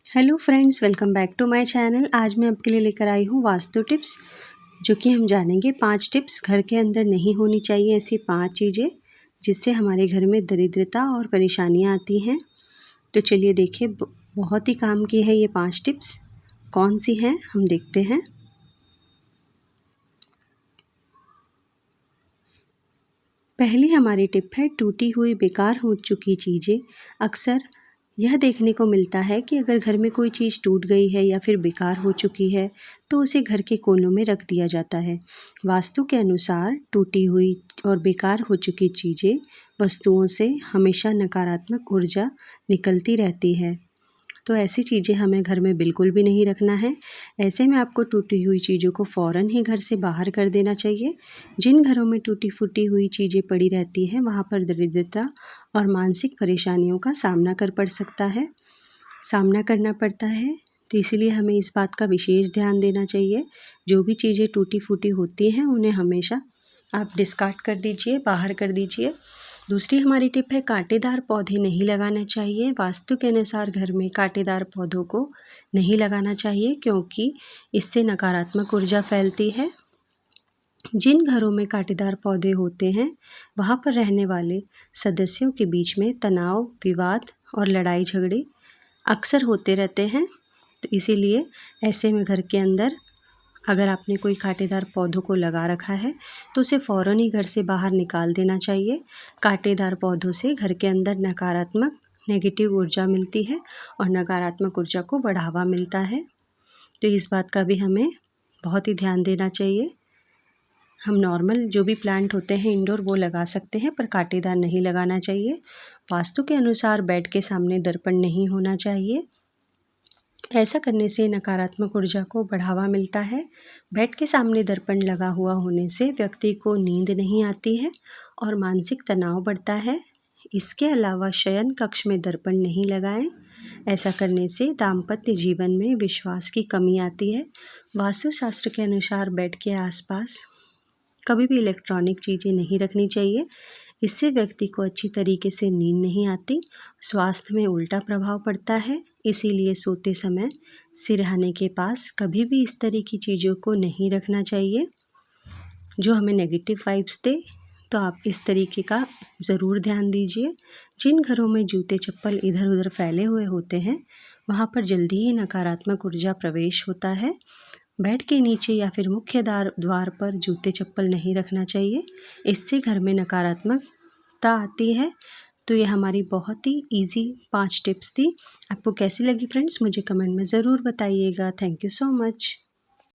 Hello friends, welcome back to my channel. आज मैं आपके लिए लेकर आई हूँ वास्तु टिप्स, जो कि हम जानेंगे 5 टिप्स घर के अंदर नहीं होनी चाहिए ऐसी 5 चीज़ें जिससे हमारे घर में दरिद्रता और परेशानियाँ आती हैं। तो चलिए देखिए, बहुत ही काम की है ये 5 टिप्स। कौन सी हैं हम देखते हैं। पहली हमारी टिप है टूटी हुई बेकार हो चुकी चीज़ें। अक्सर यह देखने को मिलता है कि अगर घर में कोई चीज़ टूट गई है या फिर बेकार हो चुकी है तो उसे घर के कोनों में रख दिया जाता है। वास्तु के अनुसार टूटी हुई और बेकार हो चुकी चीज़ें, वस्तुओं से हमेशा नकारात्मक ऊर्जा निकलती रहती है। तो ऐसी चीज़ें हमें घर में बिल्कुल भी नहीं रखना है। ऐसे में आपको टूटी हुई चीज़ों को फ़ौरन ही घर से बाहर कर देना चाहिए। जिन घरों में टूटी फूटी हुई चीज़ें पड़ी रहती हैं, वहाँ पर दरिद्रता और मानसिक परेशानियों का सामना करना पड़ता है। तो इसीलिए हमें इस बात का विशेष ध्यान देना चाहिए। जो भी चीज़ें टूटी फूटी होती हैं उन्हें हमेशा आप डिस्कार्ड कर दीजिए, बाहर कर दीजिए। दूसरी हमारी टिप है कांटेदार पौधे नहीं लगाना चाहिए। वास्तु के अनुसार घर में कांटेदार पौधों को नहीं लगाना चाहिए, क्योंकि इससे नकारात्मक ऊर्जा फैलती है। जिन घरों में कांटेदार पौधे होते हैं, वहाँ पर रहने वाले सदस्यों के बीच में तनाव, विवाद और लड़ाई झगड़े अक्सर होते रहते हैं। तो इसीलिए ऐसे में घर के अंदर अगर आपने कोई कांटेदार पौधों को लगा रखा है तो उसे फ़ौरन ही घर से बाहर निकाल देना चाहिए। कांटेदार पौधों से घर के अंदर नेगेटिव ऊर्जा मिलती है और नकारात्मक ऊर्जा को बढ़ावा मिलता है। तो इस बात का भी हमें बहुत ही ध्यान देना चाहिए। हम नॉर्मल जो भी प्लांट होते हैं इंडोर वो लगा सकते हैं, पर कांटेदार नहीं लगाना चाहिए। वास्तु के अनुसार बेड के सामने दर्पण नहीं होना चाहिए। ऐसा करने से नकारात्मक ऊर्जा को बढ़ावा मिलता है। बेड के सामने दर्पण लगा हुआ होने से व्यक्ति को नींद नहीं आती है और मानसिक तनाव बढ़ता है। इसके अलावा शयन कक्ष में दर्पण नहीं लगाएं। ऐसा करने से दाम्पत्य जीवन में विश्वास की कमी आती है। वास्तुशास्त्र के अनुसार बेड के आसपास कभी भी इलेक्ट्रॉनिक चीज़ें नहीं रखनी चाहिए। इससे व्यक्ति को अच्छी तरीके से नींद नहीं आती, स्वास्थ्य में उल्टा प्रभाव पड़ता है। इसीलिए सोते समय सिरहाने के पास कभी भी इस तरह की चीज़ों को नहीं रखना चाहिए जो हमें नेगेटिव वाइब्स दे। तो आप इस तरीके का ज़रूर ध्यान दीजिए। जिन घरों में जूते चप्पल इधर उधर फैले हुए होते हैं, वहाँ पर जल्दी ही नकारात्मक ऊर्जा प्रवेश होता है। बेड के नीचे या फिर मुख्य द्वार पर जूते चप्पल नहीं रखना चाहिए। इससे घर में नकारात्मकता आती है। तो ये हमारी बहुत ही इजी 5 टिप्स थी। आपको कैसी लगी फ्रेंड्स, मुझे कमेंट में ज़रूर बताइएगा। Thank you so much.